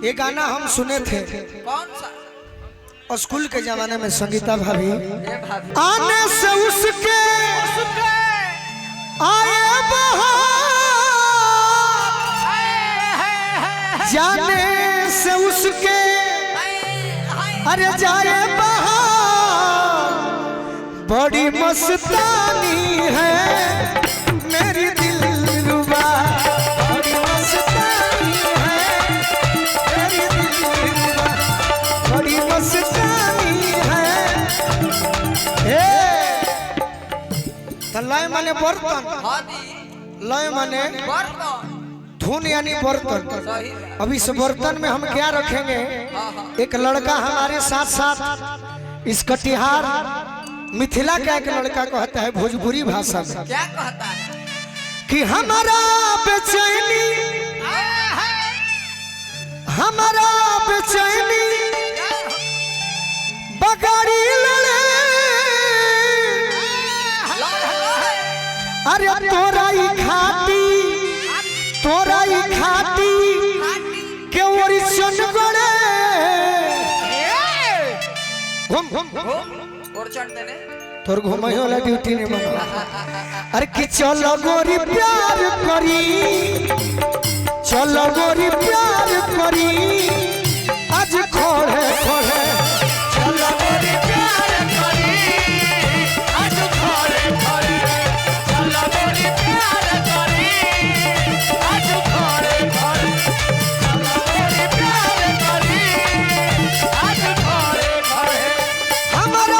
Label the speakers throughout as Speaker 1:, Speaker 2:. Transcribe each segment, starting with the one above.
Speaker 1: ये गाना हम सुने थे
Speaker 2: कौन सा?
Speaker 1: स्कूल के जमाने में। संगीता भाभी आने से उसके आए बहार, जाने से उसके अरे जाए बहार, बड़ी मस्तानी है मेरी दिलरुबा, बड़ी मस्तानी है मेरी दिलरुबा, बड़ी मस्तानी है। लय माने बर्तन, लय माने धुन यानी बर्तन। अब इस बर्तन में हम क्या रखेंगे? एक लड़का हमारे साथ साथ इस कटिहार मिथिला का एक लड़का कहता है भोजपुरी भाषा में,
Speaker 2: क्या कहता है?
Speaker 1: कि हमारा बेचैनी, हमारा बेचैनी बगाड़ी लड़े, अरे तोरा ही खाती, तोरा ही खाती के ओरिशन गड़े। घूम घूम
Speaker 2: और चढ़ देने
Speaker 1: तोर घुमाई वाला ड्यूटी नहीं बना। अरे कि चलो गोरी प्यार करी, चलो गोरी प्यार करी, आज खोड़े खोड़े चलो गोरी प्यार करी, आज खोड़े खोड़े चलो गोरी प्यार करी, आज खोड़े खोड़े चलो गोरी प्यार करी, आज खोड़े खोड़े हमारा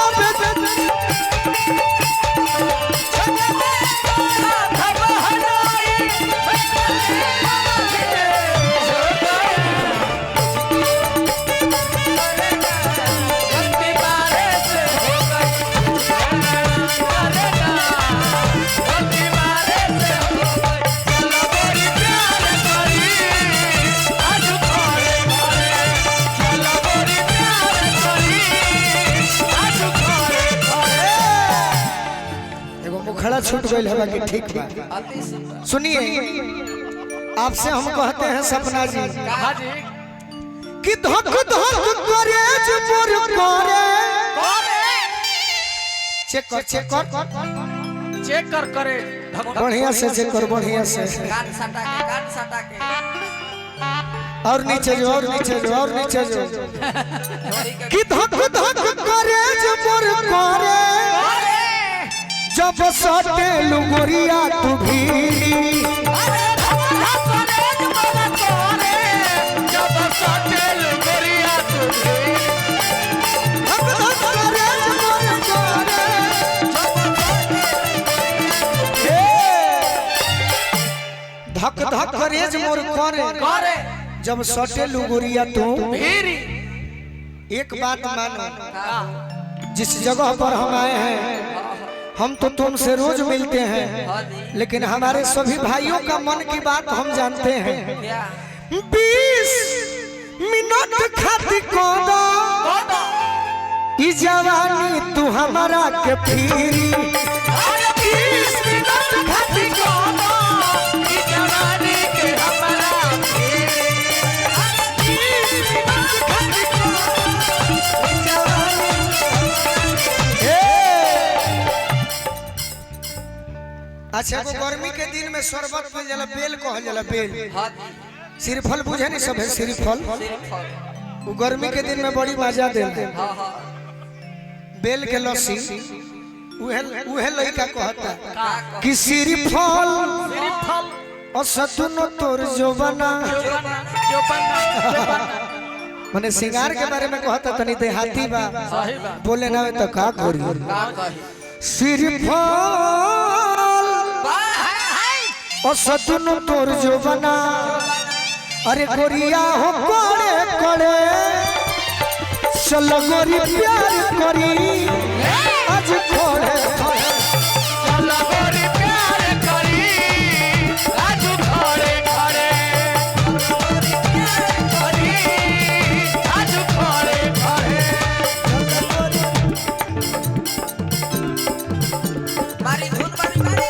Speaker 1: खड़ा छूट गई है कि ठीक बा। सुनिए आपसे हम कहते हैं सपना जी कि धक धक करे जुबर करे, चेक कर चेक कर
Speaker 2: चेक कर करे
Speaker 1: बढ़िया से चेक कर, बढ़िया से
Speaker 2: कान सटा के, कान सटा के
Speaker 1: और नीचे जो, और नीचे जो, और नीचे जो कि धक धक करे जुबर करे, जब सटे लुगोरिया तू भी, जब सटे लुगोरिया तू भी, धक धक रेज मोर करे, जब सटे लुगोरिया तू। एक बात मानो, जिस जगह पर हम आए हैं हम तो तुमसे रोज मिलते हैं, लेकिन हमारे सभी भाइयों का मन की बात हम जानते हैं। 20 मिनट खातिर कोदा ई जवानी तू हमारा के फिरी, 20 मिनट खातिर कोदा ई जवानी के हमारा फिरी, 20 मिनट खातिर कोदा ई जवानी। अच्छा वो गर्मी के दिन में शरबत पे जला बेल कहल जला, बेल सिरफल बुझे नहीं सब है, सिरफल वो गर्मी के दिन में बड़ी मजा देता है। बेल के लस्सी उहे लइका कहता कि सिरफल और सतुनो तोर जो बना, माने सिंगार के बारे में कहता तनी देहाती बा, बोले ना तो का करी। सिरफल और सतुनु तोर जो बना, अरे गोरिया हो कोड़े कोड़े चलो गोरी प्यार करी, आज खोड़े खोड़े चलो गोरी प्यार करी, आज खोड़े खोड़े आज खोड़े खोड़े।
Speaker 2: मारी धुन मारी मारी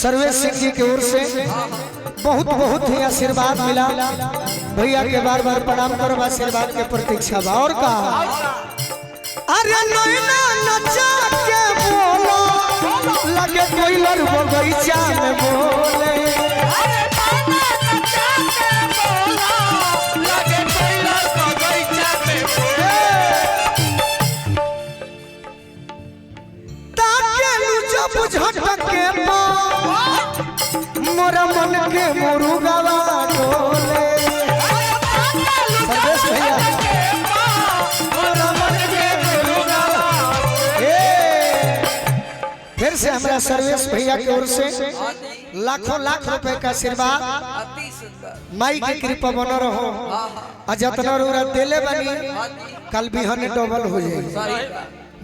Speaker 1: सर्वेश सिंह जी की ओर से बहुत बहुत ही आशीर्वाद मिला। भैया के बार बार प्रणाम करो, आशीर्वाद के प्रतीक्षा बा। और कहा अरे नैना नचा के बोलो लगे कोई लर बगीचा में बोले, झटके मोरा मन के मुरुगवा डोले। सर्वेश भैया मोरा मन के मुरुगवा। फिर से हमारा सर्वेश भैया की ओर से लाखों लाख रुपए का आशीर्वाद।
Speaker 2: अति सुंदर
Speaker 1: माई की कृपा बना रहो। अजतना रूरा देले बनी कल बिहाने डबल हो जाए।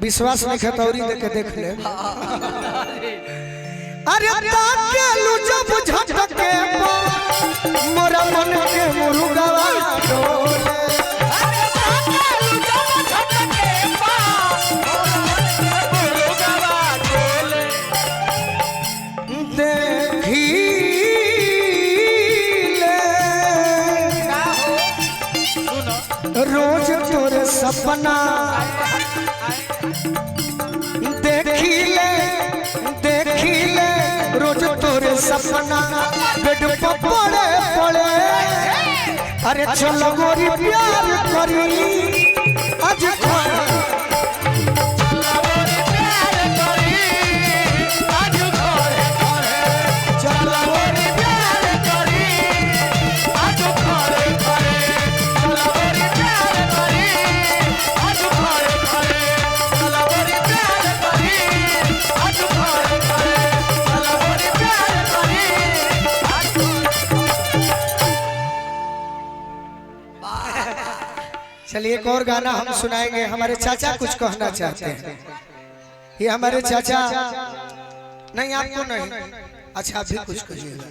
Speaker 1: विश्वास नहीं खतौरी देके देख ले। अरे ताके लुजब झटके मोरा मन के मुरुगवा डोले। अरे ताके लुजब झटके मोरा मन के मुरुगवा डोले। देखी ले रोज तोरे सपना, देखी ले रोज तोरे सपना बेड पे पड़े पड़े। अरे चलो गोरी प्यार करी आज घर, चलो गोरी प्यार करी आज घर, चलो गोरी प्यार करी आज घर, चलो गोरी प्यार करी आज घर, चलो गोरी प्यार करी आज घर, चलो गोरी प्यार करी आज। चलिए एक और गाना हम सुनाएंगे। हमारे चाचा कुछ कहना चाहते हैं। ये हमारे चाचा नहीं, आपको नहीं, अच्छा अभी कुछ कहिएगा।